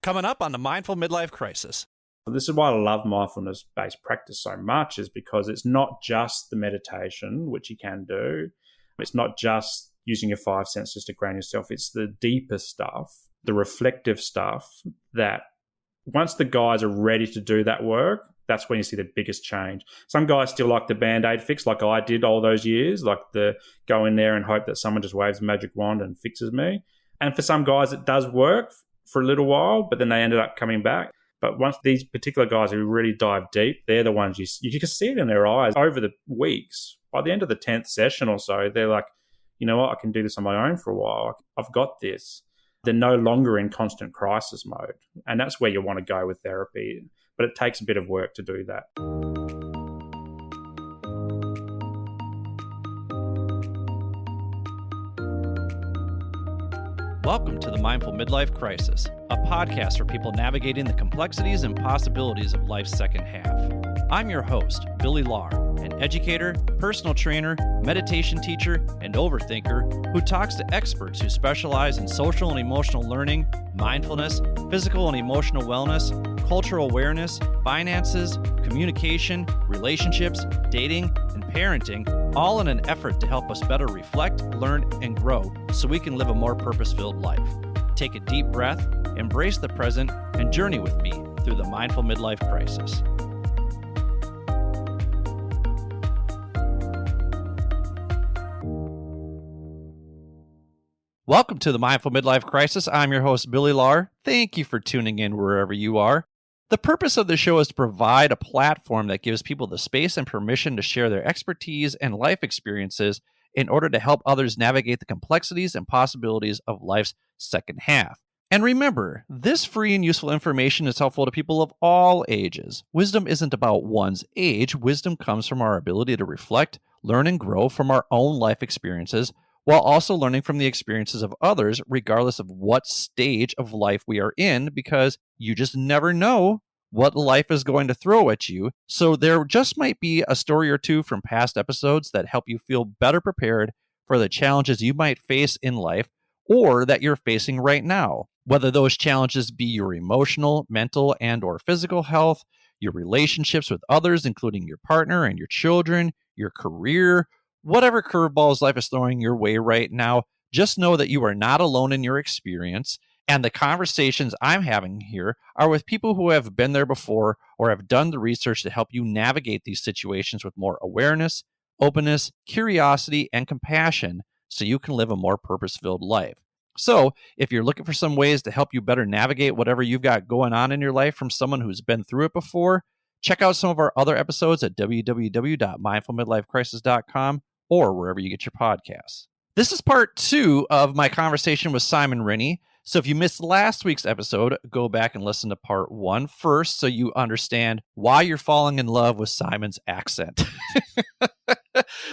Coming up on the Mindful Midlife Crisis. This is why I love mindfulness-based practice so much, is because it's not just the meditation, which you can do. It's not just using your five senses to ground yourself. It's the deeper stuff, the reflective stuff, that once the guys are ready to do that work, that's when you see the biggest change. Some guys still like the Band-Aid fix, like I did all those years, like the go in there and hope that someone just waves a magic wand and fixes me. And for some guys, it does work for a little while, but then they ended up coming back. But once these particular guys who really dive deep, they're the ones you can see it in their eyes over the weeks. By the end of the 10th session or so, they're like, you know what, I can do this on my own for a while. I've got this. They're no longer in constant crisis mode. And that's where you want to go with therapy. But it takes a bit of work to do that. Welcome to the Mindful Midlife Crisis, a podcast for people navigating the complexities and possibilities of life's second half. I'm your host, Billy Lahr, an educator, personal trainer, meditation teacher, and overthinker who talks to experts who specialize in social and emotional learning, mindfulness, physical and emotional wellness, cultural awareness, finances, communication, relationships, dating, and parenting, all in an effort to help us better reflect, learn, and grow so we can live a more purpose-filled life. Take a deep breath, embrace the present, and journey with me through the Mindful Midlife Crisis. Welcome to the Mindful Midlife Crisis. I'm your host, Billy Lahr. Thank you for tuning in wherever you are. The purpose of the show is to provide a platform that gives people the space and permission to share their expertise and life experiences in order to help others navigate the complexities and possibilities of life's second half. And remember, this free and useful information is helpful to people of all ages. Wisdom isn't about one's age. Wisdom comes from our ability to reflect, learn, and grow from our own life experiences, while also learning from the experiences of others, regardless of what stage of life we are in, because you just never know what life is going to throw at you. So there just might be a story or two from past episodes that help you feel better prepared for the challenges you might face in life or that you're facing right now. Whether those challenges be your emotional, mental, and or physical health, your relationships with others, including your partner and your children, your career, whatever curveballs life is throwing your way right now, just know that you are not alone in your experience. And the conversations I'm having here are with people who have been there before or have done the research to help you navigate these situations with more awareness, openness, curiosity, and compassion so you can live a more purpose-filled life. So if you're looking for some ways to help you better navigate whatever you've got going on in your life from someone who's been through it before, check out some of our other episodes at www.mindfulmidlifecrisis.com or wherever you get your podcasts. This is part 2 of my conversation with Simon Rinne. So if you missed last week's episode, go back and listen to part 1 first so you understand why you're falling in love with Simon's accent.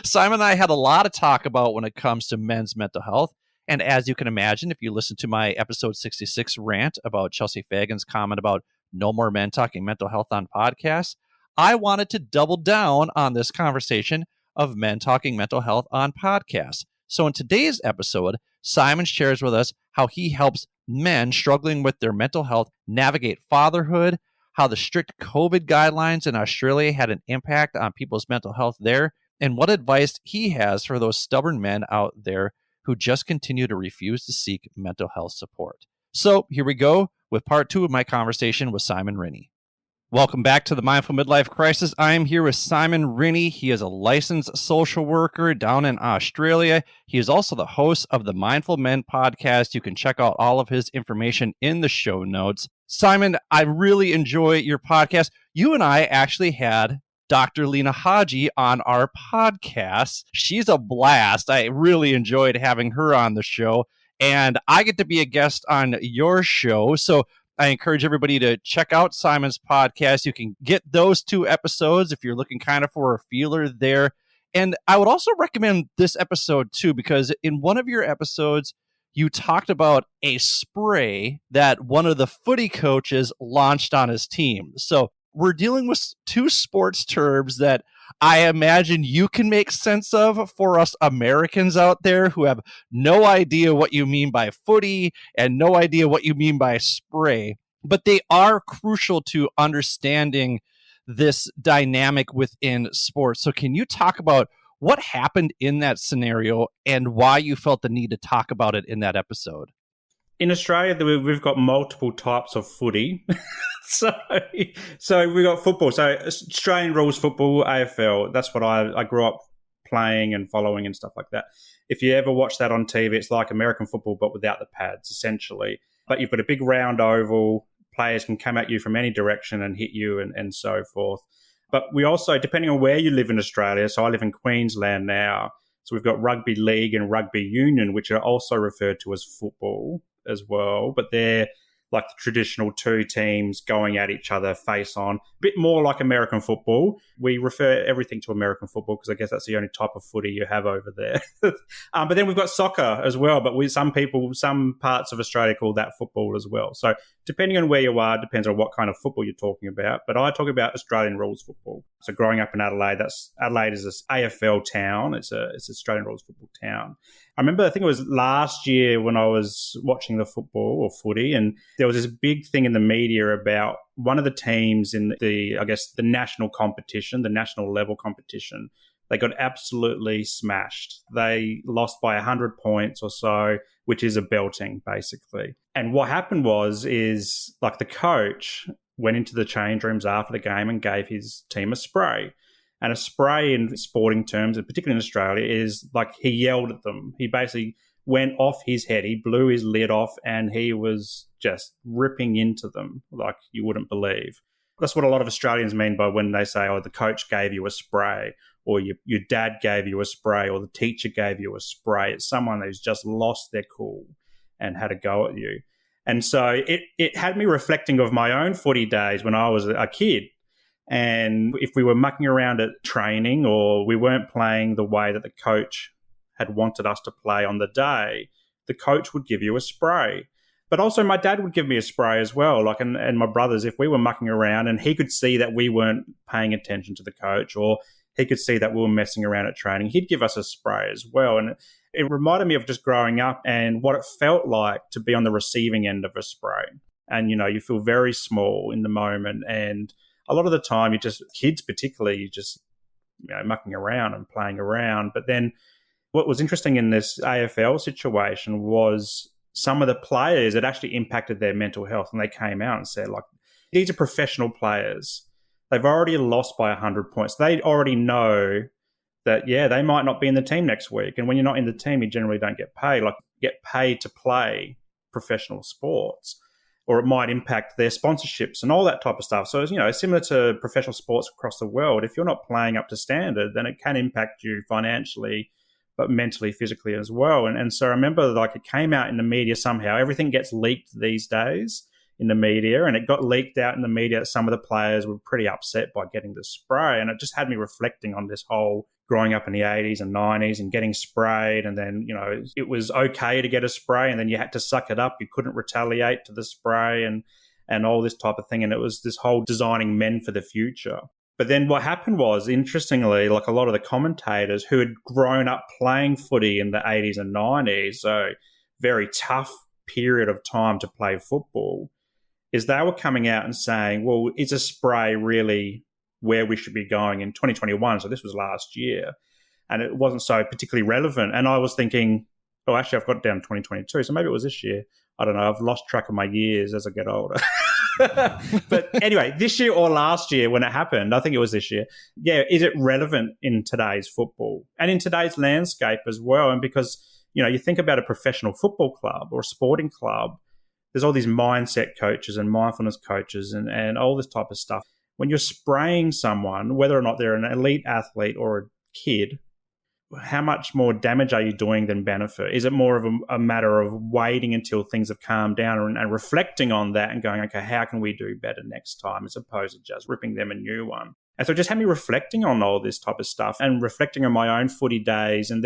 Simon and I had a lot of talk about when it comes to men's mental health. And as you can imagine, if you listen to my episode 66 rant about Chelsea Fagan's comment about no more men talking mental health on podcasts, I wanted to double down on this conversation of men talking mental health on podcasts. So in today's episode, Simon shares with us how he helps men struggling with their mental health navigate fatherhood, how the strict COVID guidelines in Australia had an impact on people's mental health there, and what advice he has for those stubborn men out there who just continue to refuse to seek mental health support. So here we go with part 2 of my conversation with Simon Rinne. Welcome back to the Mindful Midlife Crisis. I am here with Simon Rinne. He is a licensed social worker down in Australia. He is also the host of the Mindful Men podcast. You can check out all of his information in the show notes. Simon, I really enjoy your podcast. You and I actually had Dr. Lena Haji on our podcast. She's a blast. I really enjoyed having her on the show, and I get to be a guest on your show. So I encourage everybody to check out Simon's podcast. You can get those 2 episodes if you're looking kind of for a feeler there. And I would also recommend this episode too, because in one of your episodes, you talked about a spray that one of the footy coaches launched on his team. So we're dealing with 2 sports terms that I imagine you can make sense of for us Americans out there who have no idea what you mean by footy and no idea what you mean by spray. but they are crucial to understanding this dynamic within sports. So can you talk about what happened in that scenario and why you felt the need to talk about it in that episode? In Australia, we've got multiple types of footy. so we've got football. So Australian rules football, AFL, that's what I grew up playing and following and stuff like that. If you ever watch that on TV, it's like American football, but without the pads, essentially. But you've got a big round oval. Players can come at you from any direction and hit you and so forth. But we also, depending on where you live in Australia, so I live in Queensland now, so we've got rugby league and rugby union, which are also referred to as football as well, but they're like the traditional two teams going at each other face on, a bit more like American football. We refer everything to American football because I guess that's the only type of footy you have over there. But then we've got soccer as well, but some parts of Australia call that football as well. So depending on where you are, depends on what kind of football you're talking about. But I talk about Australian rules football. So growing up in Adelaide, Adelaide is an AFL town. It's Australian rules football town. I remember, I think it was last year when I was watching the football or footy, and there was this big thing in the media about one of the teams in the national competition, the national level competition. They got absolutely smashed. They lost by 100 points or so, which is a belting, basically. And what happened is like the coach went into the change rooms after the game and gave his team a spray. And a spray in sporting terms, and particularly in Australia, is like he yelled at them. He basically went off his head. He blew his lid off and he was just ripping into them like you wouldn't believe. That's what a lot of Australians mean by when they say, oh, the coach gave you a spray, or your dad gave you a spray, or the teacher gave you a spray. It's someone who's just lost their cool and had a go at you. And so it had me reflecting of my own footy days when I was a kid. And if we were mucking around at training or we weren't playing the way that the coach had wanted us to play on the day, the coach would give you a spray. But also my dad would give me a spray as well, and my brothers, if we were mucking around and he could see that we weren't paying attention to the coach, or he could see that we were messing around at training, he'd give us a spray as well. And it reminded me of just growing up and what it felt like to be on the receiving end of a spray. And, you feel very small in the moment, and a lot of the time, kids particularly, you're just mucking around and playing around. But then what was interesting in this AFL situation was some of the players, it actually impacted their mental health. And they came out and said, like, these are professional players. They've already lost by 100 points. They already know that, they might not be in the team next week. And when you're not in the team, you generally don't get paid. Like, you get paid to play professional sports. Or it might impact their sponsorships and all that type of stuff. So, similar to professional sports across the world, if you're not playing up to standard, then it can impact you financially, but mentally, physically as well. And so I remember, it came out in the media somehow. Everything gets leaked these days in the media, and it got leaked out in the media that some of the players were pretty upset by getting the spray. And it just had me reflecting on this whole growing up in the 80s and 90s and getting sprayed, and then, it was okay to get a spray and then you had to suck it up. You couldn't retaliate to the spray and all this type of thing. And it was this whole designing men for the future. But then what happened was, interestingly, like a lot of the commentators who had grown up playing footy in the 80s and 90s, so very tough period of time to play football, is they were coming out and saying, well, is a spray really where we should be going in 2021? So this was last year, and it wasn't so particularly relevant. And I was thinking, oh, actually, I've got it down to 2022, so maybe it was this year. I don't know. I've lost track of my years as I get older. But anyway, this year or last year when it happened, I think it was this year. Yeah, is it relevant in today's football and in today's landscape as well? And because, you think about a professional football club or a sporting club, there's all these mindset coaches and mindfulness coaches and all this type of stuff. When you're spraying someone, whether or not they're an elite athlete or a kid, how much more damage are you doing than benefit? Is it more of a matter of waiting until things have calmed down and reflecting on that and going, okay, how can we do better next time, as opposed to just ripping them a new one? And so it just had me reflecting on all this type of stuff and reflecting on my own footy days, and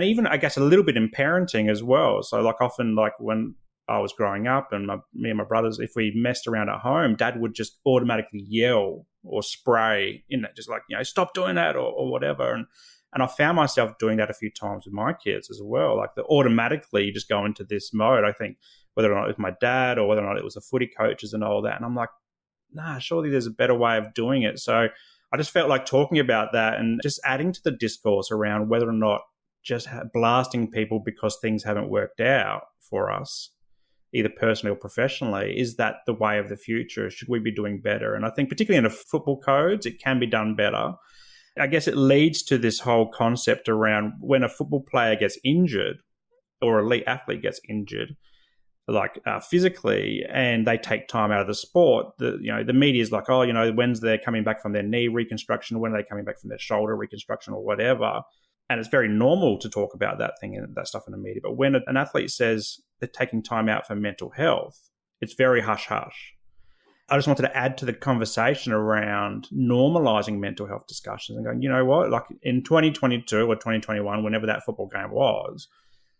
even, I guess, a little bit in parenting as well. So often when I was growing up and me and my brothers, if we messed around at home, Dad would just automatically yell or spray just stop doing that or whatever. And I found myself doing that a few times with my kids as well. Automatically you just go into this mode. I think, whether or not it was my dad or whether or not it was the footy coaches and all that. And I'm like, nah, surely there's a better way of doing it. So I just felt like talking about that and just adding to the discourse around whether or not just blasting people because things haven't worked out for us, either personally or professionally, is that the way of the future? Should we be doing better? And I think particularly in the football codes, it can be done better. I guess it leads to this whole concept around when a football player gets injured or elite athlete gets injured, like physically, and they take time out of the sport, the media is like, when's they're coming back from their knee reconstruction, when are they coming back from their shoulder reconstruction or whatever. And it's very normal to talk about that thing and that stuff in the media. But when an athlete says they're taking time out for mental health, it's very hush-hush. I just wanted to add to the conversation around normalizing mental health discussions and going, you know what, like in 2022 or 2021, whenever that football game was,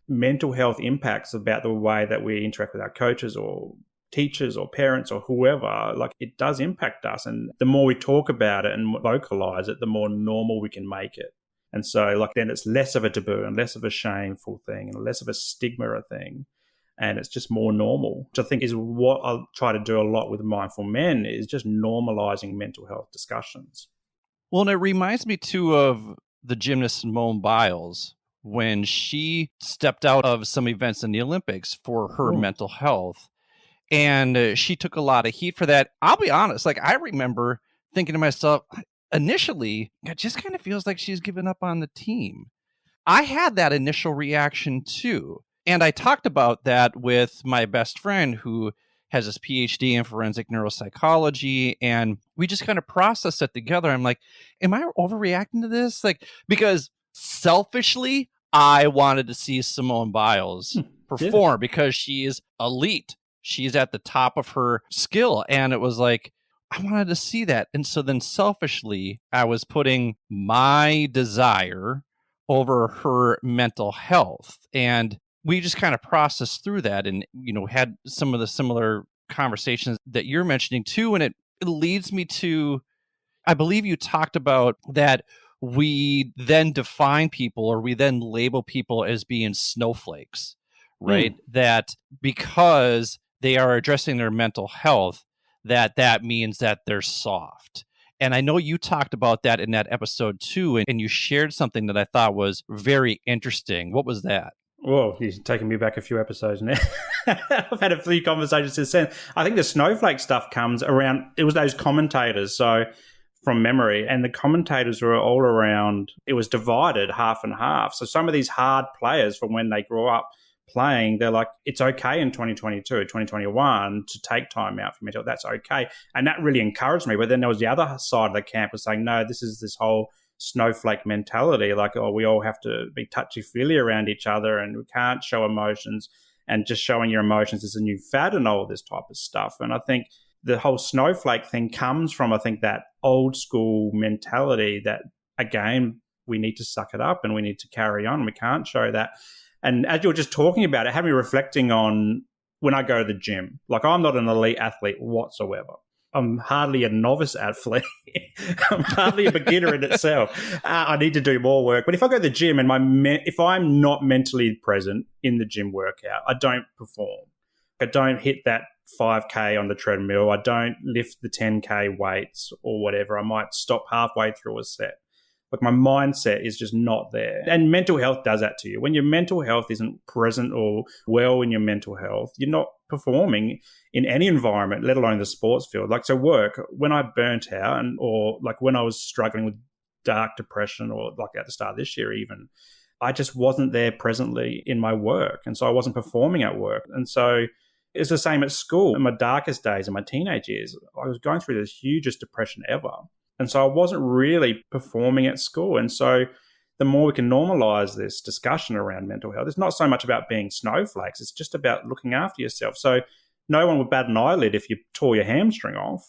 mental health impacts about the way that we interact with our coaches or teachers or parents or whoever, like it does impact us. And the more we talk about it and vocalize it, the more normal we can make it. And so like then it's less of a taboo and less of a shameful thing and less of a stigma thing. And it's just more normal, which I think is what I try to do a lot with Mindful Men, is just normalizing mental health discussions. Well, and it reminds me too of the gymnast Simone Biles when she stepped out of some events in the Olympics for her mental health. And she took a lot of heat for that. I'll be honest, like I remember thinking to myself, initially, it just kind of feels like she's given up on the team. I had that initial reaction too. And I talked about that with my best friend who has his PhD in forensic neuropsychology. And we just kind of processed it together. I'm like, am I overreacting to this? Like, because selfishly, I wanted to see Simone Biles perform because she is elite. She's at the top of her skill. And it was like, I wanted to see that. And so then selfishly, I was putting my desire over her mental health. And we just kind of processed through that and, had some of the similar conversations that you're mentioning too. And it leads me to, I believe you talked about that we then define people or we then label people as being snowflakes, right? That because they are addressing their mental health, that means that they're soft. And I know you talked about that in that episode too, and you shared something that I thought was very interesting. What was that? Well, you're taking me back a few episodes now. I've had a few conversations since then. I think the snowflake stuff comes around, it was those commentators, so from memory, and the commentators were all around, it was divided half and half. So some of these hard players from when they grew up playing, they're like, it's okay in 2022, 2021 to take time out for mental health. That's okay. And that really encouraged me. But then there was the other side of the camp was saying, no, this is this whole snowflake mentality, like, we all have to be touchy-feely around each other and we can't show emotions, and just showing your emotions is a new fad and all this type of stuff. And I think the whole snowflake thing comes from, I think, that old school mentality that, again, we need to suck it up and we need to carry on. We can't show that. And as you were just talking about it, had me reflecting on when I go to the gym. Like, I'm not an elite athlete whatsoever. I'm hardly a novice athlete. I'm hardly a beginner in itself. I need to do more work. But if I go to the gym and if I'm not mentally present in the gym workout, I don't perform. I don't hit that 5K on the treadmill. I don't lift the 10K weights or whatever. I might stop halfway through a set. Like, my mindset is just not there. And mental health does that to you. When your mental health isn't present or well in your mental health, you're not performing in any environment, let alone the sports field. Like, so work, when I burnt out or like when I was struggling with dark depression or like at the start of this year even, I just wasn't there presently in my work. And so I wasn't performing at work. And so it's the same at school. In my darkest days, in my teenage years, I was going through the hugest depression ever. And so I wasn't really performing at school. And so the more we can normalize this discussion around mental health, it's not so much about being snowflakes. It's just about looking after yourself. So no one would bat an eyelid if you tore your hamstring off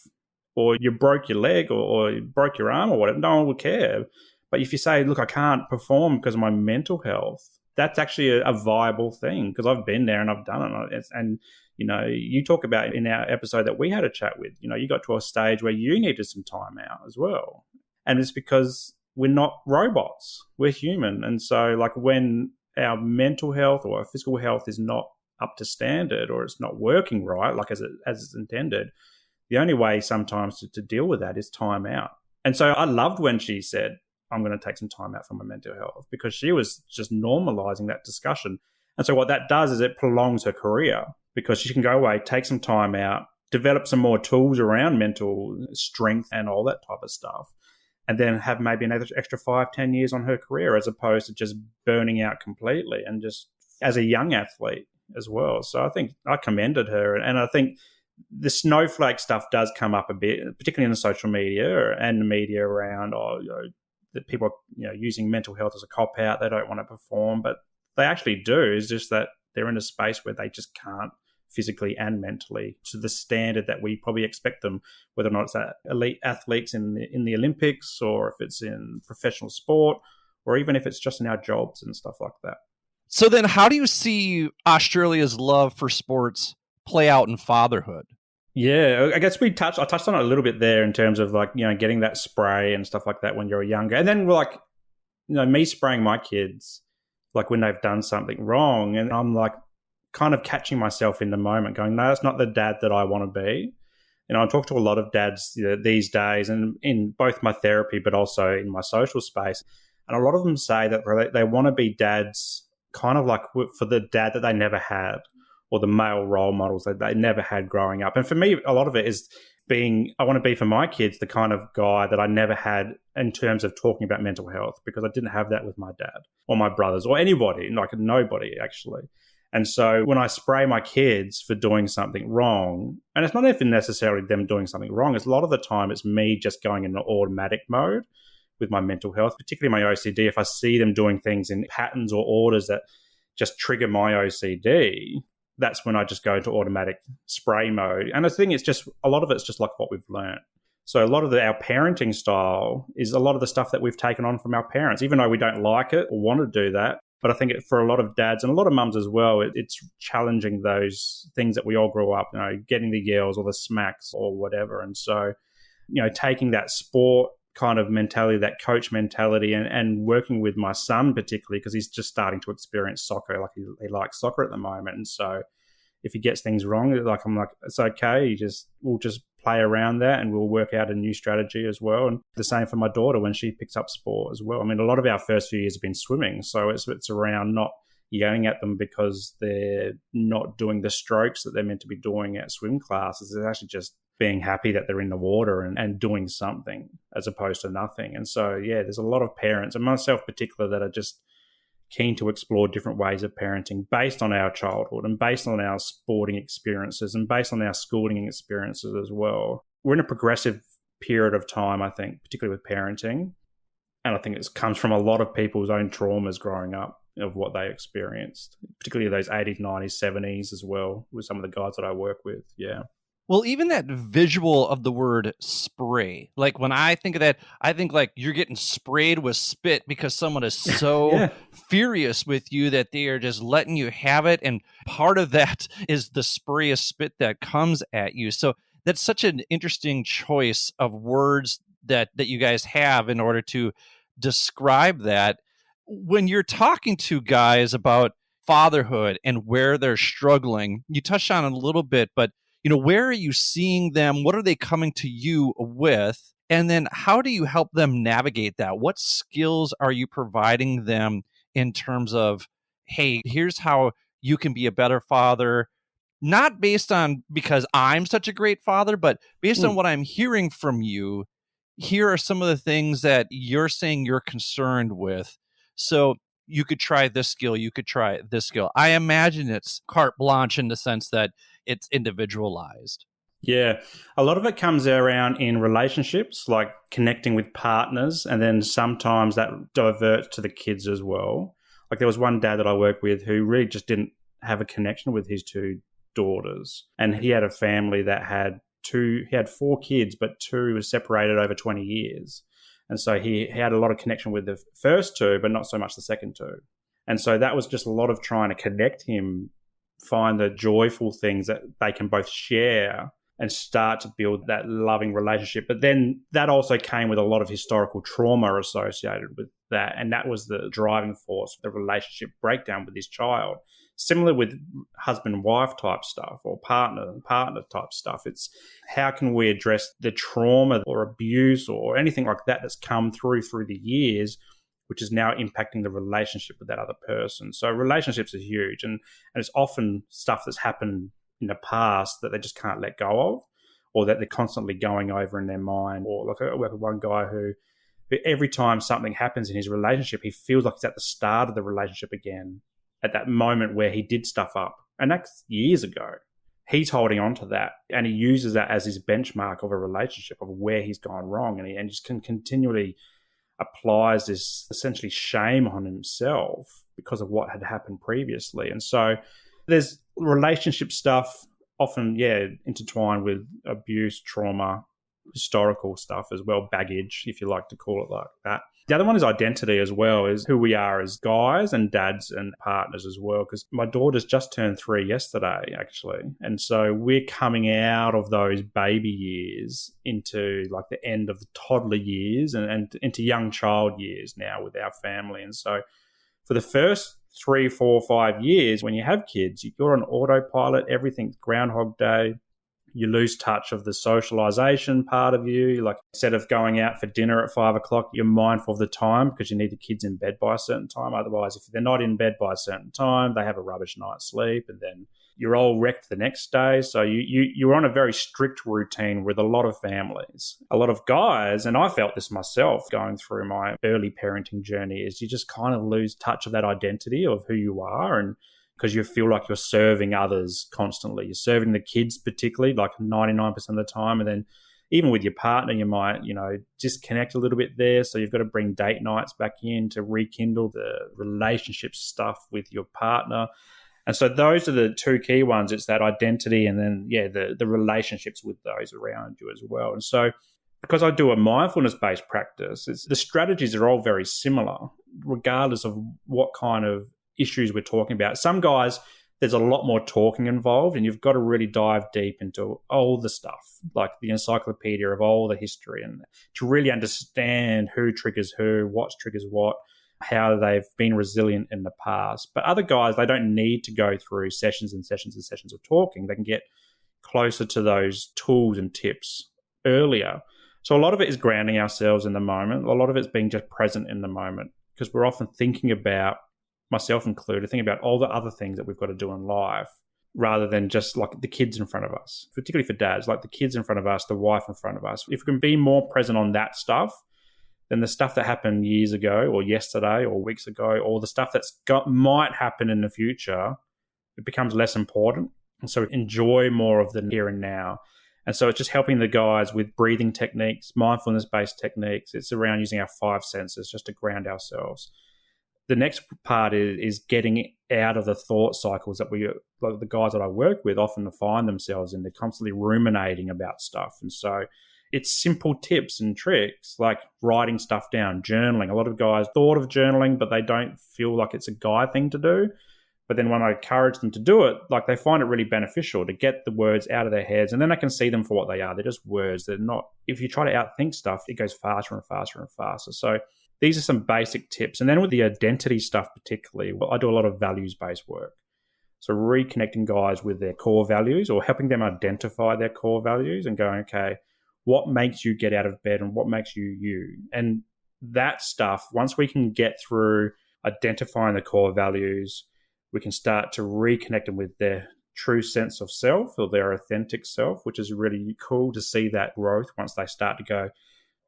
or you broke your leg or you broke your arm or whatever. No one would care. But if you say, look, I can't perform because of my mental health, that's actually a viable thing, because I've been there and I've done it. And you talk about in our episode that we had a chat with, you got to a stage where you needed some time out as well. And it's because we're not robots, we're human. And so like when our mental health or our physical health is not up to standard or it's not working right, like as it's intended, the only way sometimes to deal with that is time out. And so I loved when she said, I'm going to take some time out for my mental health, because she was just normalizing that discussion. And so what that does is it prolongs her career, because she can go away, take some time out, develop some more tools around mental strength and all that type of stuff, and then have maybe another extra 5-10 years on her career, as opposed to just burning out completely, and just as a young athlete as well. So I think I commended her. And I think the snowflake stuff does come up a bit, particularly in the social media and the media around, that people are using mental health as a cop-out. They don't want to perform, but they actually do. It's just that they're in a space where they just can't physically and mentally to the standard that we probably expect them, whether or not it's that elite athletes in the Olympics, or if it's in professional sport, or even if it's just in our jobs and stuff like that. So then how do you see Australia's love for sports play out in fatherhood? Yeah, I guess I touched on it a little bit there in terms of getting that spray and stuff like that when you're younger. And then me spraying my kids, like when they've done something wrong, and I'm like kind of catching myself in the moment going, no, that's not the dad that I want to be. I talk to a lot of dads these days, and in both my therapy but also in my social space. And a lot of them say that they want to be dads kind of like for the dad that they never had, or the male role models that they never had growing up. And for me, a lot of it is I want to be for my kids the kind of guy that I never had in terms of talking about mental health, because I didn't have that with my dad or my brothers or anybody, like nobody actually. And so when I spray my kids for doing something wrong, and it's not even necessarily them doing something wrong, it's a lot of the time it's me just going into automatic mode with my mental health, particularly my OCD. If I see them doing things in patterns or orders that just trigger my OCD, that's when I just go into automatic spray mode. And I think it's just, a lot of it's just like what we've learned. So a lot of our parenting style is a lot of the stuff that we've taken on from our parents, even though we don't like it or want to do that. But I think for a lot of dads and a lot of mums as well, it's challenging those things that we all grew up, getting the yells or the smacks or whatever. And so, taking that sport kind of mentality, that coach mentality, and working with my son particularly, because he's just starting to experience soccer. Like he likes soccer at the moment. And so if he gets things wrong, I'm like, it's okay. We'll just play around that, and we'll work out a new strategy as well. And the same for my daughter when she picks up sport as well. I mean, a lot of our first few years have been swimming. So it's around not yelling at them because they're not doing the strokes that they're meant to be doing at swim classes. It's actually just being happy that they're in the water and doing something as opposed to nothing. And so, yeah, there's a lot of parents, and myself in particular, that are just keen to explore different ways of parenting based on our childhood and based on our sporting experiences and based on our schooling experiences as well. We're in a progressive period of time, I think, particularly with parenting. And I think it comes from a lot of people's own traumas growing up of what they experienced, particularly those 80s, 90s, 70s as well, with some of the guys that I work with. Yeah. Well, even that visual of the word spray, like when I think of that, I think like you're getting sprayed with spit because someone is so furious with you that they are just letting you have it. And part of that is the spray of spit that comes at you. So that's such an interesting choice of words that you guys have in order to describe that. When you're talking to guys about fatherhood and where they're struggling, you touched on it a little bit, but where are you seeing them? What are they coming to you with? And then how do you help them navigate that? What skills are you providing them in terms of, hey, here's how you can be a better father, not based on because I'm such a great father, but based on what I'm hearing from you, here are some of the things that you're saying you're concerned with. So you could try this skill, you could try this skill. I imagine it's carte blanche in the sense that it's individualized. Yeah. A lot of it comes around in relationships, like connecting with partners, and then sometimes that diverts to the kids as well. Like there was one dad that I worked with who really just didn't have a connection with his two daughters. And he had a family that had 4 kids, but 2 were separated over 20 years. And so he had a lot of connection with the first 2, but not so much the second 2. And so that was just a lot of trying to connect him, find the joyful things that they can both share and start to build that loving relationship. But then that also came with a lot of historical trauma associated with that. And that was the driving force for the relationship breakdown with his child. Similar with husband-wife type stuff or partner type stuff. It's how can we address the trauma or abuse or anything like that that's come through the years, which is now impacting the relationship with that other person. So relationships are huge, and it's often stuff that's happened in the past that they just can't let go of, or that they're constantly going over in their mind. Or like I work with one guy who every time something happens in his relationship, he feels like he's at the start of the relationship again, at that moment where he did stuff up. And that's years ago. He's holding on to that, and he uses that as his benchmark of a relationship of where he's gone wrong. And he just can continually applies this essentially shame on himself because of what had happened previously. And so there's relationship stuff often, intertwined with abuse, trauma, historical stuff as well, baggage, if you like to call it like that. The other one is identity as well, is who we are as guys and dads and partners as well, because my daughter's just turned 3 yesterday, actually. And so we're coming out of those baby years into like the end of the toddler years and into young child years now with our family. And so for the first 3, 4, 5 years, when you have kids, you're on autopilot, everything's Groundhog Day. You lose touch of the socialization part of you. Like, instead of going out for dinner at 5 o'clock, you're mindful of the time because you need the kids in bed by a certain time. Otherwise, if they're not in bed by a certain time, they have a rubbish night's sleep, and then you're all wrecked the next day. So you're on a very strict routine with a lot of families, a lot of guys. And I felt this myself going through my early parenting journey, is you just kind of lose touch of that identity of who you are, and because you feel like you're serving others constantly. You're serving the kids particularly, like 99% of the time. And then even with your partner, you might, disconnect a little bit there. So you've got to bring date nights back in to rekindle the relationship stuff with your partner. And so those are the two key ones. It's that identity, and then, the relationships with those around you as well. And so because I do a mindfulness-based practice, the strategies are all very similar, regardless of what kind of issues we're talking about. Some guys, there's a lot more talking involved, and you've got to really dive deep into all the stuff, like the encyclopedia of all the history, and to really understand who triggers who, what triggers what, how they've been resilient in the past. But other guys, they don't need to go through sessions and sessions and sessions of talking. They can get closer to those tools and tips earlier. So a lot of it is grounding ourselves in the moment. A lot of it's being just present in the moment, because we're often thinking about, myself included, thinking about all the other things that we've got to do in life, rather than just like the kids in front of us, particularly for dads, like the kids in front of us, the wife in front of us. If we can be more present on that stuff, then the stuff that happened years ago or yesterday or weeks ago, or the stuff might happen in the future, it becomes less important. And so enjoy more of the here and now. And so it's just helping the guys with breathing techniques, mindfulness-based techniques. It's around using our 5 senses just to ground ourselves. The next part is getting out of the thought cycles that like the guys that I work with often find themselves in. They're constantly ruminating about stuff. And so it's simple tips and tricks like writing stuff down, journaling. A lot of guys thought of journaling, but they don't feel like it's a guy thing to do. But then when I encourage them to do it, like, they find it really beneficial to get the words out of their heads, and then I can see them for what they are. They're just words. They're not, if you try to outthink stuff, it goes faster and faster and faster. So these are some basic tips. And then with the identity stuff particularly, I do a lot of values-based work. So reconnecting guys with their core values, or helping them identify their core values and going, okay, what makes you get out of bed and what makes you you? And that stuff, once we can get through identifying the core values, we can start to reconnect them with their true sense of self or their authentic self, which is really cool to see that growth once they start to go,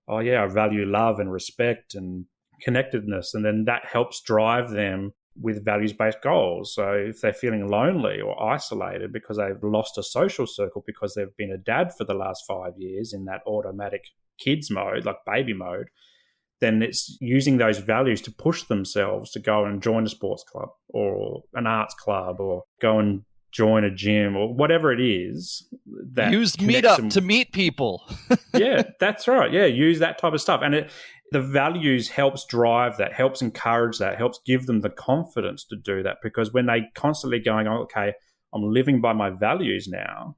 oh yeah, I value love and respect and connectedness. And then that helps drive them with values-based goals. So if they're feeling lonely or isolated because they've lost a social circle because they've been a dad for the last 5 years in that automatic kids mode, like baby mode, then it's using those values to push themselves to go and join a sports club or an arts club, or go and join a gym, or whatever it is. That use Meetup to meet people. Yeah, that's right. Yeah, use that type of stuff. And the values helps drive that, helps encourage that, helps give them the confidence to do that. Because when they constantly going, oh, okay, I'm living by my values now,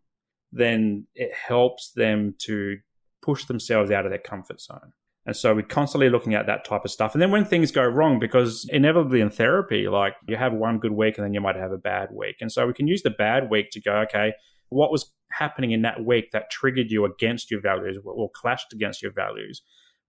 then it helps them to push themselves out of their comfort zone. And so we're constantly looking at that type of stuff. And then when things go wrong, because inevitably in therapy, like you have one good week and then you might have a bad week. And so we can use the bad week to go, okay, what was happening in that week that triggered you against your values or clashed against your values?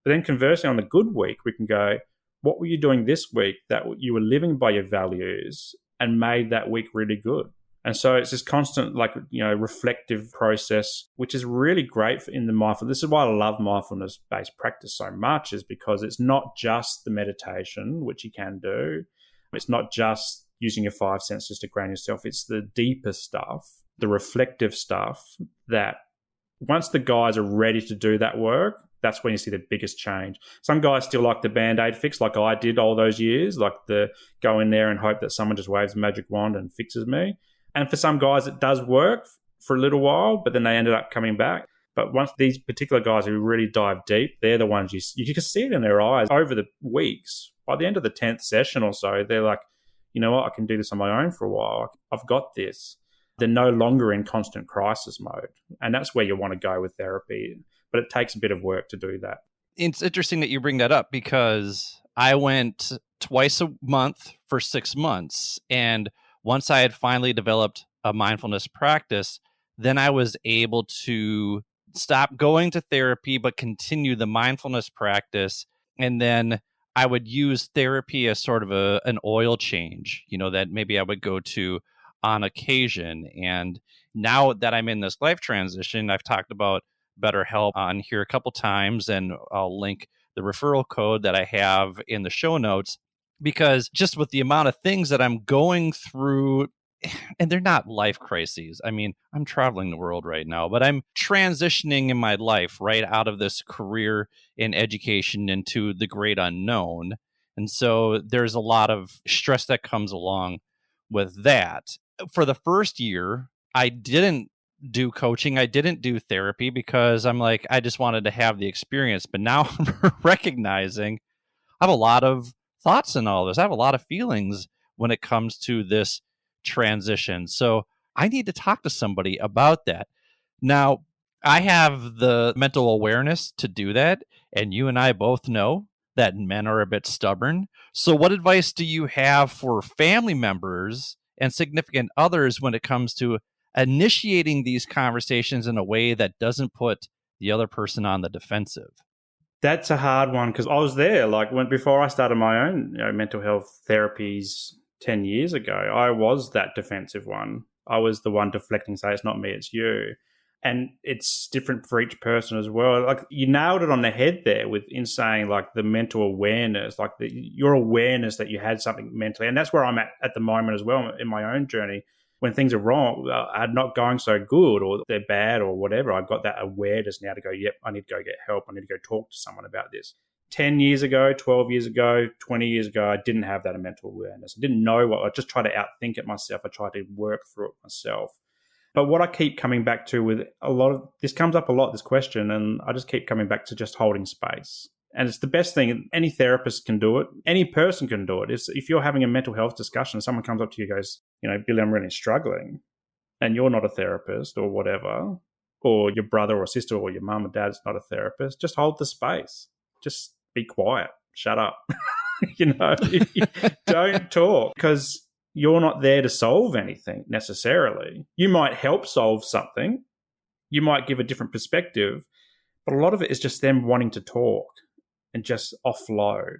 But then conversely, on the good week, we can go, what were you doing this week that you were living by your values and made that week really good? And so it's this constant, reflective process, which is really great in the mindfulness. This is why I love mindfulness-based practice so much, is because it's not just the meditation, which you can do. It's not just using your 5 senses to ground yourself. It's the deeper stuff, the reflective stuff that once the guys are ready to do that work, that's when you see the biggest change. Some guys still like the Band-Aid fix, like I did all those years, like the go in there and hope that someone just waves a magic wand and fixes me. And for some guys, it does work for a little while, but then they ended up coming back. But once these particular guys who really dive deep, they're the ones you can see it in their eyes over the weeks. By the end of the 10th session or so, they're like, you know what, I can do this on my own for a while. I've got this. They're no longer in constant crisis mode. And that's where you want to go with therapy. But it takes a bit of work to do that. It's interesting that you bring that up because I went twice a month for 6 months. And once I had finally developed a mindfulness practice, then I was able to stop going to therapy, but continue the mindfulness practice. And then I would use therapy as sort of an oil change, that maybe I would go to on occasion. And now that I'm in this life transition, I've talked about BetterHelp on here a couple times, and I'll link the referral code that I have in the show notes, because just with the amount of things that I'm going through, and they're not life crises. I mean, I'm traveling the world right now, but I'm transitioning in my life right out of this career in education into the great unknown. And so there's a lot of stress that comes along with that. For the first year, I didn't do coaching. I didn't do therapy because I'm like, I just wanted to have the experience. But now I'm recognizing I have a lot of thoughts in all this. I have a lot of feelings when it comes to this transition. So I need to talk to somebody about that. Now, I have the mental awareness to do that. And you and I both know that men are a bit stubborn. So what advice do you have for family members and significant others when it comes to initiating these conversations in a way that doesn't put the other person on the defensive? That's a hard one because I was there. Like before I started my own mental health therapies 10 years ago, I was that defensive one. I was the one deflecting, say, it's not me, it's you. And it's different for each person as well. Like you nailed it on the head there in saying like the mental awareness, like your awareness that you had something mentally. And that's where I'm at the moment as well in my own journey. When things are wrong, are not going so good or they're bad or whatever, I've got that awareness now to go, yep, I need to go get help. I need to go talk to someone about this. 10 years ago, 12 years ago, 20 years ago, I didn't have that mental awareness. I didn't know I just tried to outthink it myself. I tried to work through it myself. But what I keep coming back to with this comes up a lot, this question, and I just keep coming back to just holding space. And it's the best thing. Any therapist can do it. Any person can do it. If you're having a mental health discussion, someone comes up to you and goes, Billy, I'm really struggling, and you're not a therapist or whatever, or your brother or sister or your mum or dad's not a therapist, just hold the space. Just be quiet. Shut up. Don't talk because you're not there to solve anything necessarily. You might help solve something. You might give a different perspective, but a lot of it is just them wanting to talk and just offload.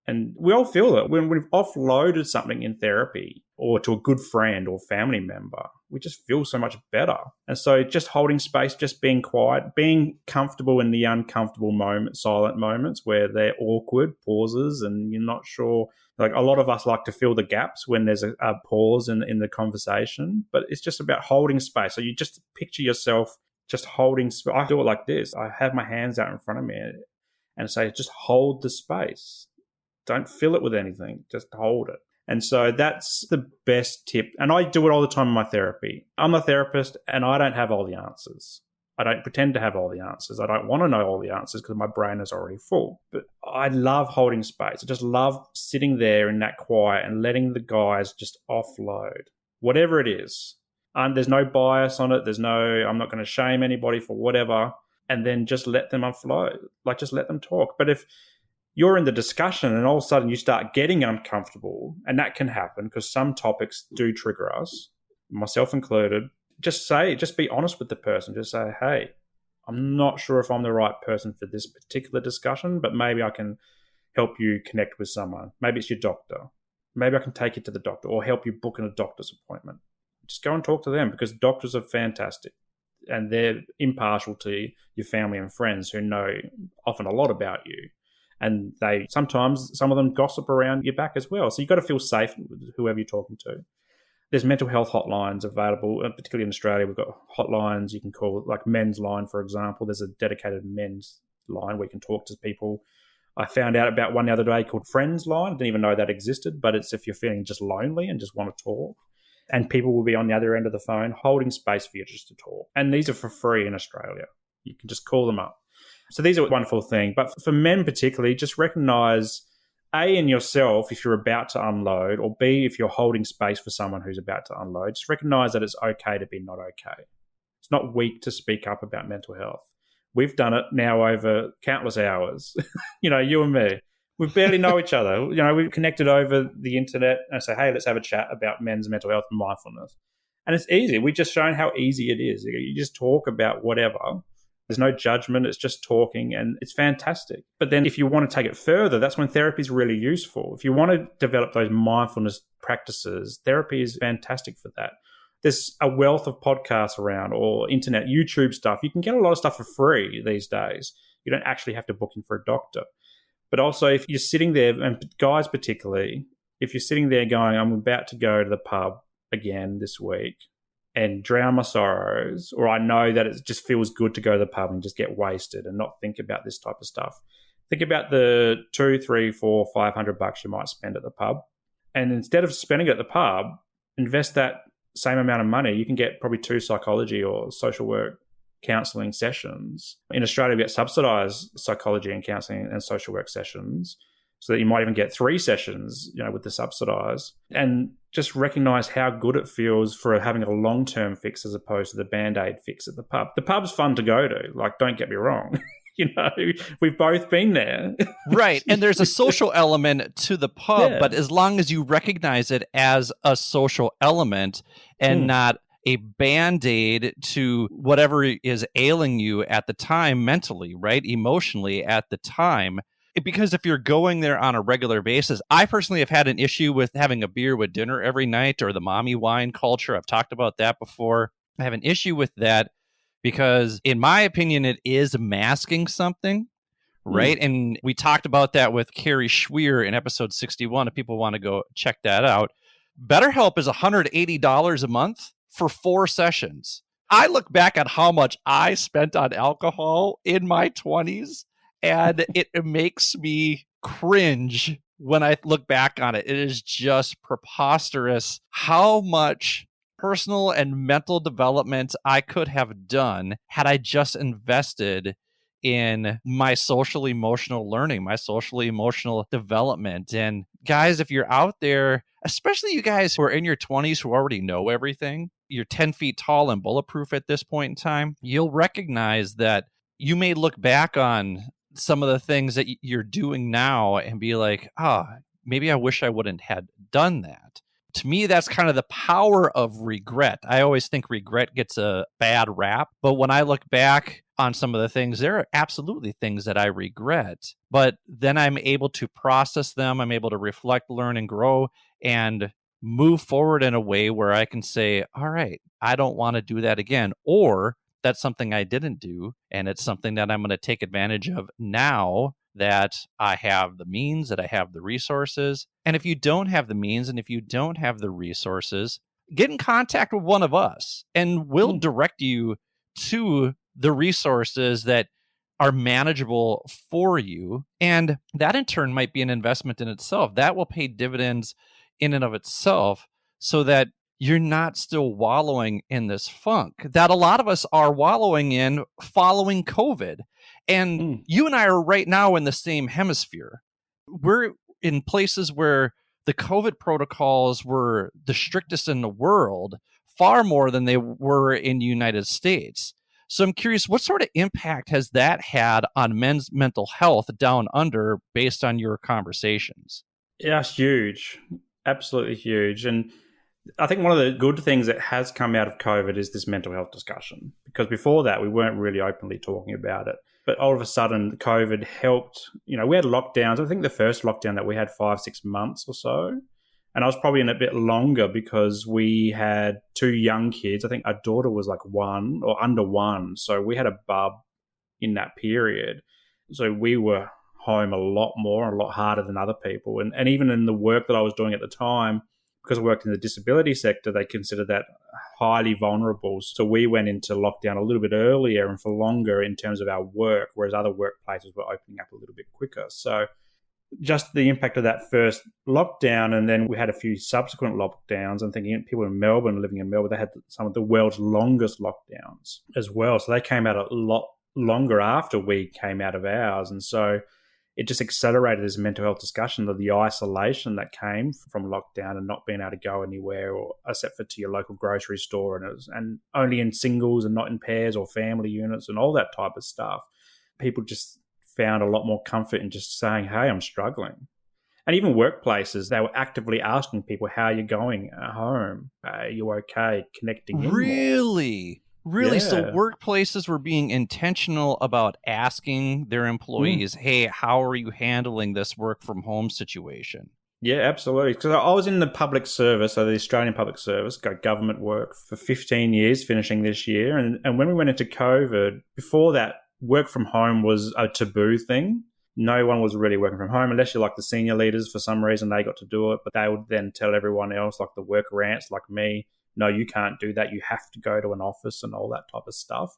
And we all feel it. When we've offloaded something in therapy or to a good friend or family member, we just feel so much better. And so just holding space, just being quiet, being comfortable in the uncomfortable moments, silent moments where they're awkward pauses and you're not sure. Like a lot of us like to fill the gaps when there's a pause in the conversation, but it's just about holding space. So you just picture yourself just holding space. I do it like this. I have my hands out in front of me and say, just hold the space. Don't fill it with anything. Just hold it. And so that's the best tip. And I do it all the time in my therapy. I'm a therapist and I don't have all the answers. I don't pretend to have all the answers. I don't want to know all the answers because my brain is already full. But I love holding space. I just love sitting there in that quiet and letting the guys just offload, whatever it is. There's no bias on it. I'm not going to shame anybody for whatever. and then just let them unflow. Like, just let them talk. But if you're in the discussion and all of a sudden you start getting uncomfortable, and that can happen because some topics do trigger us, myself included, just be honest with the person. Just say, hey, I'm not sure if I'm the right person for this particular discussion, but maybe I can help you connect with someone. Maybe it's your doctor. Maybe I can take you to the doctor or help you book in a doctor's appointment. Just go and talk to them, because doctors are fantastic and they're impartial to your family and friends who know often a lot about you. And sometimes some of them gossip around your back as well. So you've got to feel safe with whoever you're talking to. There's mental health hotlines available, particularly in Australia. We've got hotlines you can call, like Men's Line, for example. There's a dedicated men's line where you can talk to people. I found out about one the other day called Friends Line. I didn't even know that existed, but it's if you're feeling just lonely and just want to talk. And people will be on the other end of the phone holding space for you just to talk. And these are for free in Australia. You can just call them up. So these are a wonderful thing. But for men particularly, just recognise, A, in yourself if you're about to unload, or B, if you're holding space for someone who's about to unload. Just recognise that it's okay to be not okay. It's not weak to speak up about mental health. We've done it now over countless hours. You and me. We barely know each other. We've connected over the internet and say, hey, let's have a chat about men's mental health and mindfulness. And it's easy. We've just shown how easy it is. You just talk about whatever. There's no judgment. It's just talking, and it's fantastic. But then if you want to take it further, that's when therapy is really useful. If you want to develop those mindfulness practices, therapy is fantastic for that. There's a wealth of podcasts around, or internet, YouTube stuff. You can get a lot of stuff for free these days. You don't actually have to book in for a doctor. But also, if you're sitting there, and guys particularly, if you're sitting there going, I'm about to go to the pub again this week and drown my sorrows, or I know that it just feels good to go to the pub and just get wasted and not think about this type of stuff. Think about the $200, $300, $400, $500 you might spend at the pub. And instead of spending it at the pub, invest that same amount of money. You can get probably 2 psychology or social work counselling sessions. In Australia, we get subsidised psychology and counselling and social work sessions, so that you might even get 3 sessions, with the subsidised. And just recognise how good it feels for having a long-term fix as opposed to the Band-Aid fix at the pub. The pub's fun to go to, like, don't get me wrong. We've both been there. Right. And there's a social element to the pub, Yeah. but as long as you recognize it as a social element and not a Band-Aid to whatever is ailing you at the time mentally, right? Emotionally at the time. Because if you're going there on a regular basis, I personally have had an issue with having a beer with dinner every night, or the mommy wine culture. I've talked about that before. I have an issue with that because, in my opinion, it is masking something, right? And we talked about that with Carrie Schweer in episode 61. If people want to go check that out. BetterHelp is $180 a month for 4 sessions. I look back at how much I spent on alcohol in my 20s, and it makes me cringe when I look back on it. It is just preposterous how much personal and mental development I could have done had I just invested in my social emotional learning, my social emotional development. And guys, if you're out there, especially you guys who are in your 20s who already know everything, you're 10 feet tall and bulletproof at this point in time, you'll recognize that you may look back on some of the things that you're doing now and be like, maybe I wish I wouldn't had done that. To me, that's kind of the power of regret. I always think regret gets a bad rap, but when I look back on some of the things, there are absolutely things that I regret, but then I'm able to process them. I'm able to reflect, learn, and grow, and move forward in a way where I can say, all right, I don't want to do that again, or that's something I didn't do, and it's something that I'm going to take advantage of now that I have the means, that I have the resources. And if you don't have the means and if you don't have the resources, get in contact with one of us, and we'll direct you to the resources that are manageable for you. And that in turn might be an investment in itself. That will pay dividends in and of itself, so that you're not still wallowing in this funk that a lot of us are wallowing in following COVID. And you and I are right now in the same hemisphere. We're in places where the COVID protocols were the strictest in the world, far more than they were in the United States. So I'm curious, what sort of impact has that had on men's mental health down under based on your conversations? Yeah, it's huge. Absolutely huge. And I think one of the good things that has come out of COVID is this mental health discussion, because before that, we weren't really openly talking about it. But all of a sudden, COVID helped. We had lockdowns. I think the first lockdown that we had 5-6 months or so. And I was probably in a bit longer because we had 2 young kids. I think our daughter was like 1 or under 1. So we had a bub in that period. So we were home a lot more and a lot harder than other people. And even in the work that I was doing at the time, because I worked in the disability sector, they considered that highly vulnerable. So we went into lockdown a little bit earlier and for longer in terms of our work, whereas other workplaces were opening up a little bit quicker. So just the impact of that first lockdown, and then we had a few subsequent lockdowns. I'm thinking people in Melbourne, living in Melbourne, they had some of the world's longest lockdowns as well. So they came out a lot longer after we came out of ours. And so it just accelerated this mental health discussion of the isolation that came from lockdown and not being able to go anywhere or except for to your local grocery store, and only in singles and not in pairs or family units and all that type of stuff. People just found a lot more comfort in just saying, hey, I'm struggling. And even workplaces, they were actively asking people, how are you going at home? Are you okay? Connecting in more. Really? Yeah. So workplaces were being intentional about asking their employees, hey, how are you handling this work from home situation? Yeah, absolutely. Because I was in the public service, so the Australian public service, government work for 15 years, finishing this year. And when we went into COVID, before that, work from home was a taboo thing. No one was really working from home unless you're like the senior leaders. For some reason, they got to do it, but they would then tell everyone else, like the worker ants like me, no, you can't do that. You have to go to an office and all that type of stuff,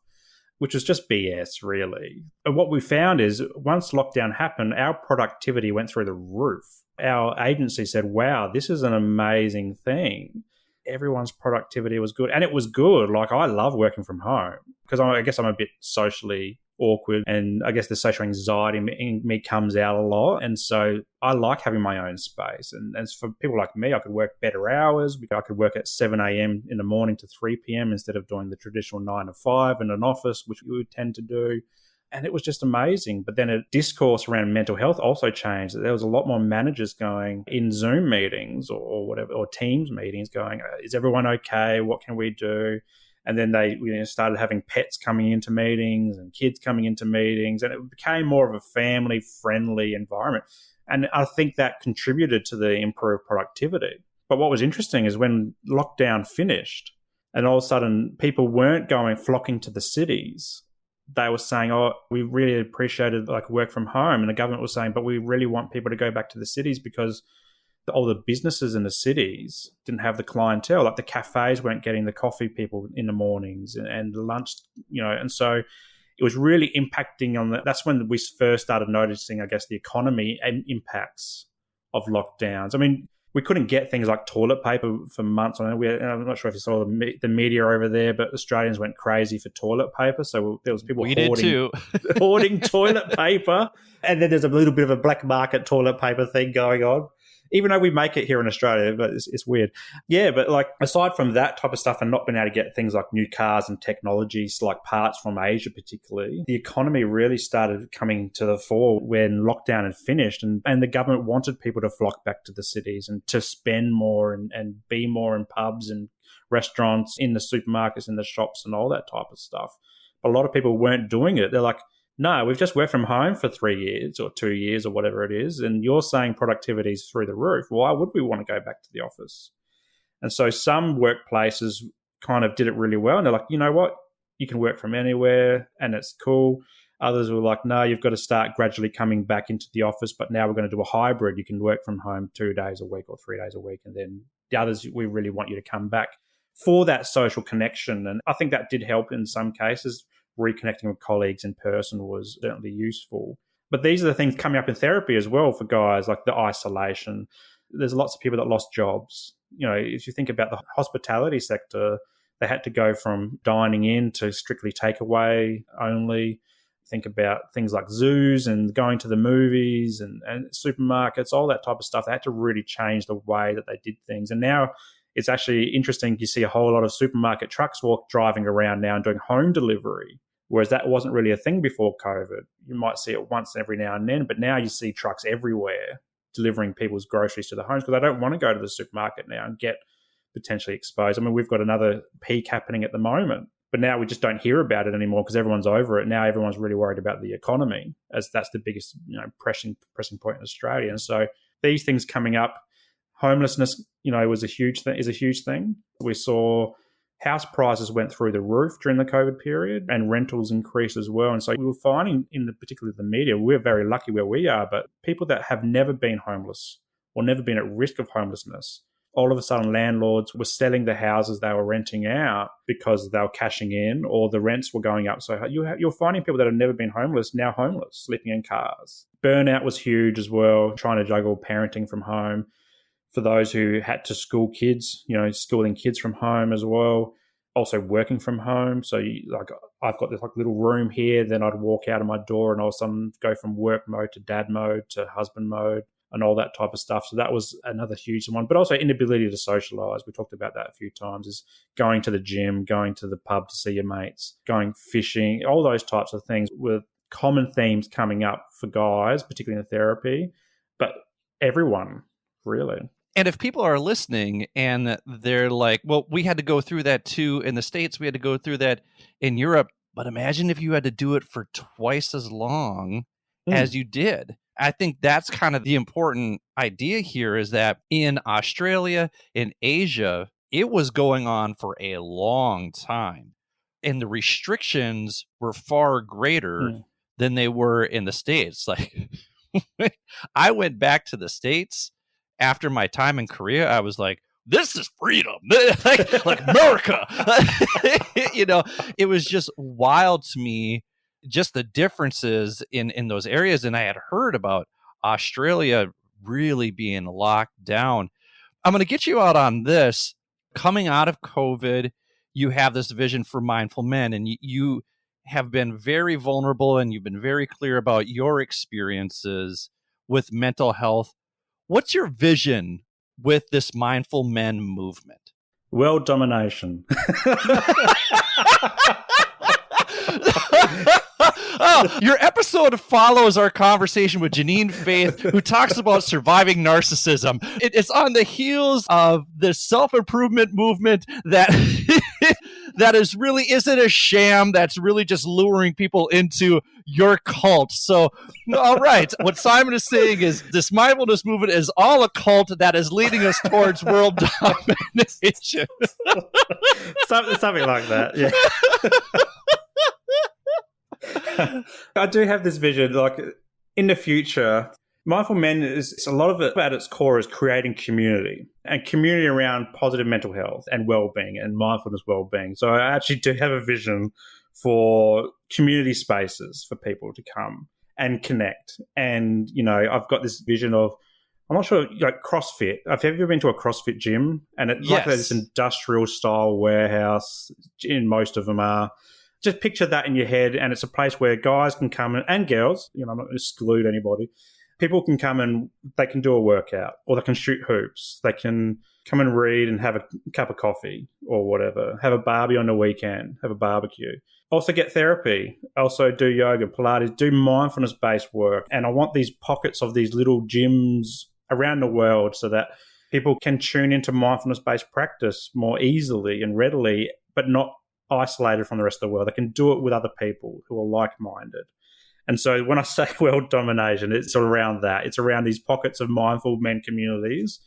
which was just BS, really. And what we found is once lockdown happened, our productivity went through the roof. Our agency said, wow, this is an amazing thing. Everyone's productivity was good. And it was good. Like, I love working from home because I guess I'm a bit socially awkward, and I guess the social anxiety in me comes out a lot. And so I like having my own space. And for people like me, I could work better hours. I could work at 7 a.m. in the morning to 3 p.m. instead of doing the traditional 9 to 5 in an office, which we would tend to do. And it was just amazing. But then a discourse around mental health also changed. There was a lot more managers going in Zoom meetings or whatever, or Teams meetings going, is everyone okay? What can we do? And then they started having pets coming into meetings and kids coming into meetings. And it became more of a family-friendly environment. And I think that contributed to the improved productivity. But what was interesting is when lockdown finished and all of a sudden people weren't flocking to the cities, they were saying, oh, we really appreciated work from home. And the government was saying, but we really want people to go back to the cities because all the businesses in the cities didn't have the clientele. Like the cafes weren't getting the coffee people in the mornings and lunch, and so it was really impacting on that. That's when we first started noticing, I guess, the economy and impacts of lockdowns. I mean, we couldn't get things like toilet paper for months. I'm not sure if you saw the media over there, but Australians went crazy for toilet paper. So there was people hoarding toilet paper. And then there's a little bit of a black market toilet paper thing going on, even though we make it here in Australia, but it's weird. Yeah, but aside from that type of stuff and not being able to get things like new cars and technologies, like parts from Asia particularly, the economy really started coming to the fore when lockdown had finished, and the government wanted people to flock back to the cities and to spend more and be more in pubs and restaurants, in the supermarkets, in the shops and all that type of stuff. But a lot of people weren't doing it. They're like, no, we've just worked from home for 3 years or 2 years or whatever it is, and you're saying productivity is through the roof. Why would we want to go back to the office? And so some workplaces kind of did it really well, and they're like, you know what? You can work from anywhere, and it's cool. Others were like, no, you've got to start gradually coming back into the office, but now we're going to do a hybrid. You can work from home 2 days a week or 3 days a week, and then the others, we really want you to come back for that social connection. And I think that did help in some cases. Reconnecting with colleagues in person was certainly useful. But these are the things coming up in therapy as well for guys, like the isolation. There's lots of people that lost jobs. If you think about the hospitality sector, they had to go from dining in to strictly takeaway only. Think about things like zoos and going to the movies and supermarkets, all that type of stuff. They had to really change the way that they did things. And now it's actually interesting. You see a whole lot of supermarket trucks driving around now and doing home delivery. whereas that wasn't really a thing before COVID. You might see it once every now and then, but now you see trucks everywhere delivering people's groceries to the homes because they don't want to go to the supermarket now and get potentially exposed. I mean, we've got another peak happening at the moment, but now we just don't hear about it anymore because everyone's over it. Now everyone's really worried about the economy, as that's the biggest, pressing point in Australia. And so these things coming up, homelessness, is a huge thing. We saw house prices went through the roof during the COVID period, and rentals increased as well. And so we were finding, particularly the media, we're very lucky where we are, but people that have never been homeless or never been at risk of homelessness, all of a sudden landlords were selling the houses they were renting out because they were cashing in, or the rents were going up. So you're finding people that have never been homeless now homeless, sleeping in cars. Burnout was huge as well, trying to juggle parenting from home. For those who had to school kids, schooling kids from home as well, also working from home. So I've got this little room here, then I'd walk out of my door and all of a sudden go from work mode to dad mode to husband mode and all that type of stuff. So that was another huge one. But also inability to socialise. We talked about that a few times, is going to the gym, going to the pub to see your mates, going fishing, all those types of things were common themes coming up for guys, particularly in therapy, but everyone, really. And if people are listening and they're like, well, we had to go through that too in the States, we had to go through that in Europe, but imagine if you had to do it for twice as long as you did. I think that's kind of the important idea here, is that in Australia, in Asia, it was going on for a long time. And the restrictions were far greater than they were in the States. Like, I went back to the States after my time in Korea. I was like, this is freedom, like America. It was just wild to me, just the differences in those areas. And I had heard about Australia really being locked down. I'm going to get you out on this. Coming out of COVID, you have this vision for mindful men, and you have been very vulnerable, and you've been very clear about your experiences with mental health. What's your vision with this mindful men movement? World domination. Your episode follows our conversation with Janine Faith, who talks about surviving narcissism. It's on the heels of the self-improvement movement that that isn't a sham, that's really just luring people into your cult. So, all right, what Simon is saying is this mindfulness movement is all a cult that is leading us towards world domination. Something like that, yeah. I do have this vision, like in the future, mindful men is a lot of it at its core is creating community, and community around positive mental health and well-being and mindfulness well-being. So I actually do have a vision for community spaces for people to come and connect. And, I've got this vision of, I'm not sure, like CrossFit. Have you ever been to a CrossFit gym? And it's like this industrial style warehouse, and most of them are. Just picture that in your head, and it's a place where guys can come and girls, I'm not going to exclude anybody. People can come and they can do a workout, or they can shoot hoops. They can come and read and have a cup of coffee or whatever, have a barbie on the weekend, have a barbecue. Also get therapy, also do yoga, Pilates, do mindfulness-based work. And I want these pockets of these little gyms around the world so that people can tune into mindfulness-based practice more easily and readily, but not isolated from the rest of the world. They can do it with other people who are like-minded. And so when I say world domination, it's around that. It's around these pockets of mindful men communities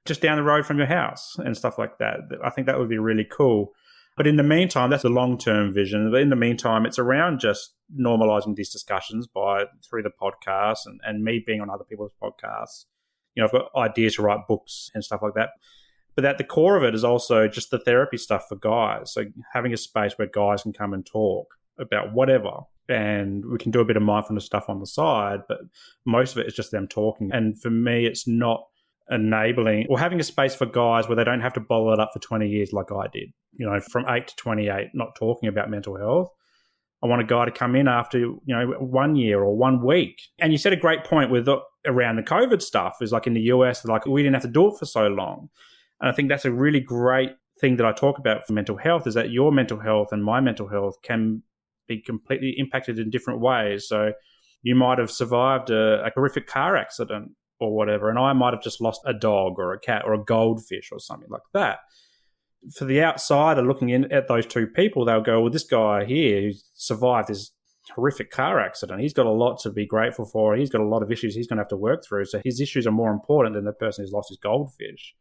just down the road from your house and stuff like that. I think that would be really cool. But in the meantime, that's a long-term vision. But in the meantime, it's around just normalizing these discussions through the podcast and me being on other people's podcasts. I've got ideas to write books and stuff like that. But at the core of it is also just the therapy stuff for guys. So having a space where guys can come and talk about whatever. And we can do a bit of mindfulness stuff on the side, but most of it is just them talking. And for me, it's not enabling or having a space for guys where they don't have to bottle it up for 20 years like I did, from 8 to 28, not talking about mental health. I want a guy to come in after, 1 year or 1 week. And you said a great point with around the COVID stuff is like in the US, like we didn't have to do it for so long. And I think that's a really great thing that I talk about for mental health, is that your mental health and my mental health can be completely impacted in different ways. So you might have survived a horrific car accident or whatever, and I might have just lost a dog or a cat or a goldfish or something like that. For the outsider looking in at those two people, they'll go, well, this guy here who survived this horrific car accident, he's got a lot to be grateful for. He's got a lot of issues he's going to have to work through. So his issues are more important than the person who's lost his goldfish.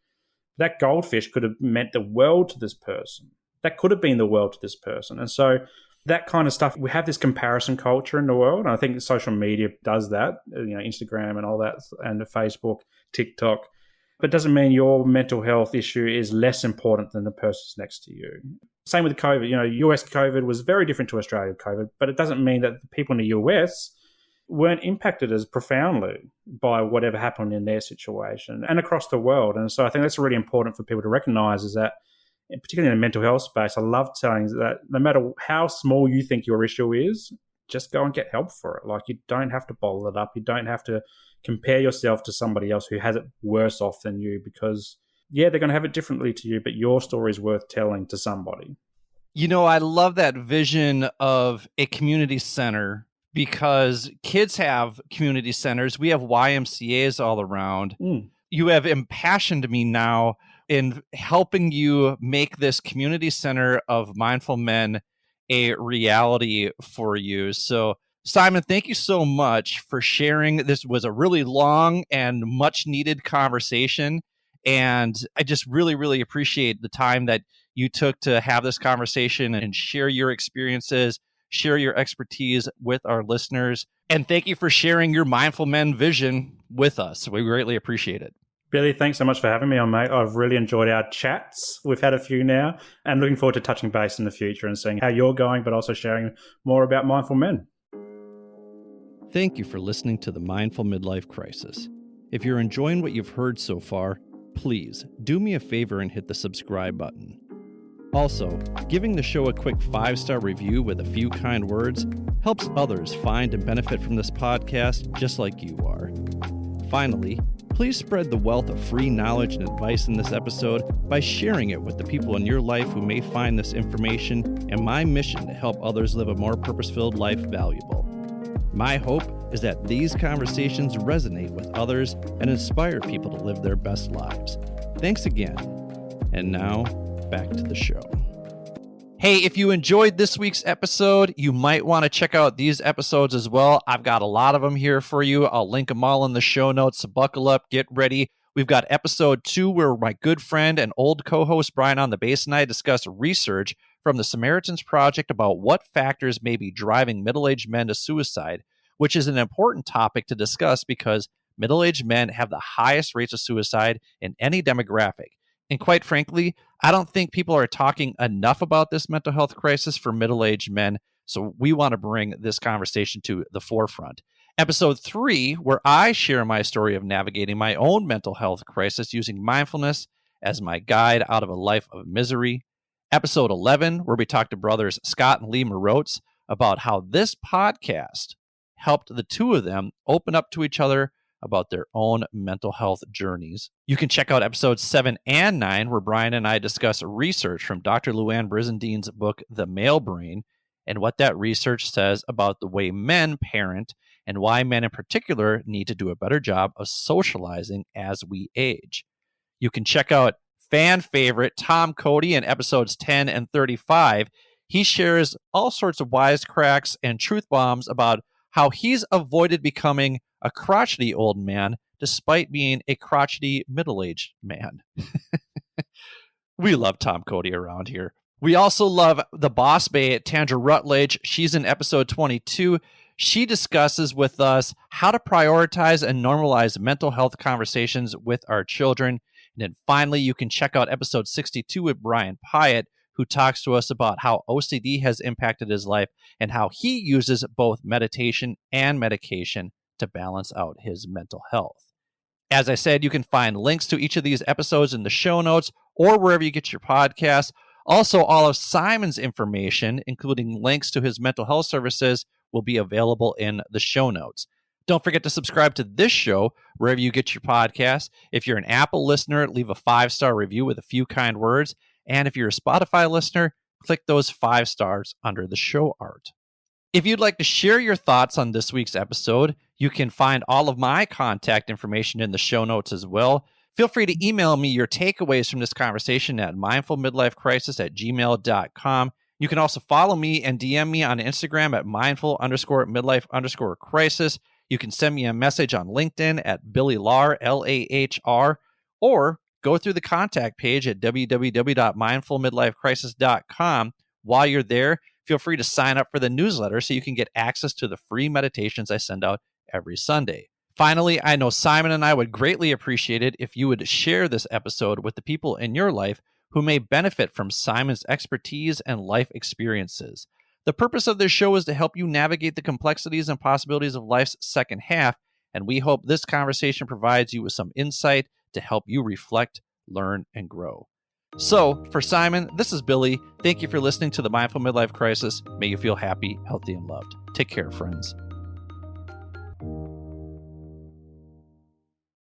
That goldfish could have meant the world to this person. That could have been the world to this person. And so that kind of stuff, we have this comparison culture in the world. And I think social media does that, Instagram and all that, and Facebook, TikTok. But it doesn't mean your mental health issue is less important than the person's next to you. Same with COVID. US COVID was very different to Australia COVID, but it doesn't mean that the people in the US weren't impacted as profoundly by whatever happened in their situation and across the world. And so I think that's really important for people to recognize, is that, particularly in the mental health space, I love telling that no matter how small you think your issue is, just go and get help for it. Like, you don't have to bottle it up. You don't have to compare yourself to somebody else who has it worse off than you, because, yeah, they're going to have it differently to you, but your story is worth telling to somebody. I love that vision of a community center, because kids have community centers. We have YMCAs all around. You have impassioned me now in helping you make this community center of mindful men a reality for you. So, Simon, thank you so much for sharing. This was a really long and much needed conversation. And I just really, really appreciate the time that you took to have this conversation and share your experiences, share your expertise with our listeners. And thank you for sharing your Mindful Men vision with us. We greatly appreciate it. Billy, thanks so much for having me on, mate. I've really enjoyed our chats. We've had a few now, and looking forward to touching base in the future and seeing how you're going, but also sharing more about Mindful Men. Thank you for listening to the Mindful Midlife Crisis. If you're enjoying what you've heard so far, please do me a favor and hit the subscribe button. Also, giving the show a quick 5-star review with a few kind words helps others find and benefit from this podcast just like you are. Finally, please spread the wealth of free knowledge and advice in this episode by sharing it with the people in your life who may find this information and my mission to help others live a more purpose-filled life valuable. My hope is that these conversations resonate with others and inspire people to live their best lives. Thanks again. And now, back to the show. Hey, if you enjoyed this week's episode, you might want to check out these episodes as well. I've got a lot of them here for you. I'll link them all in the show notes, so buckle up, get ready. We've got episode 2 where my good friend and old co-host Brian on the Bass and I discuss research from the Samaritans Project about what factors may be driving middle-aged men to suicide, which is an important topic to discuss because middle-aged men have the highest rates of suicide in any demographic. And quite frankly, I don't think people are talking enough about this mental health crisis for middle-aged men, so we want to bring this conversation to the forefront. Episode 3, where I share my story of navigating my own mental health crisis using mindfulness as my guide out of a life of misery. Episode 11, where we talk to brothers Scott and Lee Morotz about how this podcast helped the two of them open up to each other about their own mental health journeys. You can check out episodes 7 and 9, where Brian and I discuss research from Dr. Luann Brisendine's book, The Male Brain, and what that research says about the way men parent and why men in particular need to do a better job of socializing as we age. You can check out fan favorite Tom Cody in episodes 10 and 35. He shares all sorts of wisecracks and truth bombs about how he's avoided becoming a crotchety old man despite being a crotchety middle-aged man. We love Tom Cody around here. We also love the boss babe, Tandra Rutledge. She's in episode 22. She discusses with us how to prioritize and normalize mental health conversations with our children. And then finally, you can check out episode 62 with Brian Pyatt, who talks to us about how OCD has impacted his life and how he uses both meditation and medication to balance out his mental health. As I said, you can find links to each of these episodes in the show notes or wherever you get your podcasts. Also, all of Simon's information, including links to his mental health services, will be available in the show notes. Don't forget to subscribe to this show wherever you get your podcasts. If you're an Apple listener, leave a 5-star review with a few kind words. And if you're a Spotify listener, click those 5 stars under the show art. If you'd like to share your thoughts on this week's episode, you can find all of my contact information in the show notes as well. Feel free to email me your takeaways from this conversation at mindfulmidlifecrisis@gmail.com. You can also follow me and DM me on Instagram at mindful_midlife_crisis. You can send me a message on LinkedIn at Billy Lahr, Lahr, or go through the contact page at www.mindfulmidlifecrisis.com. While you're there, feel free to sign up for the newsletter so you can get access to the free meditations I send out every Sunday. Finally, I know Simon and I would greatly appreciate it if you would share this episode with the people in your life who may benefit from Simon's expertise and life experiences. The purpose of this show is to help you navigate the complexities and possibilities of life's second half, and we hope this conversation provides you with some insight to help you reflect, learn, and grow. So, for Simon, this is Billy. Thank you for listening to the Mindful Midlife Crisis. May you feel happy, healthy, and loved. Take care, friends.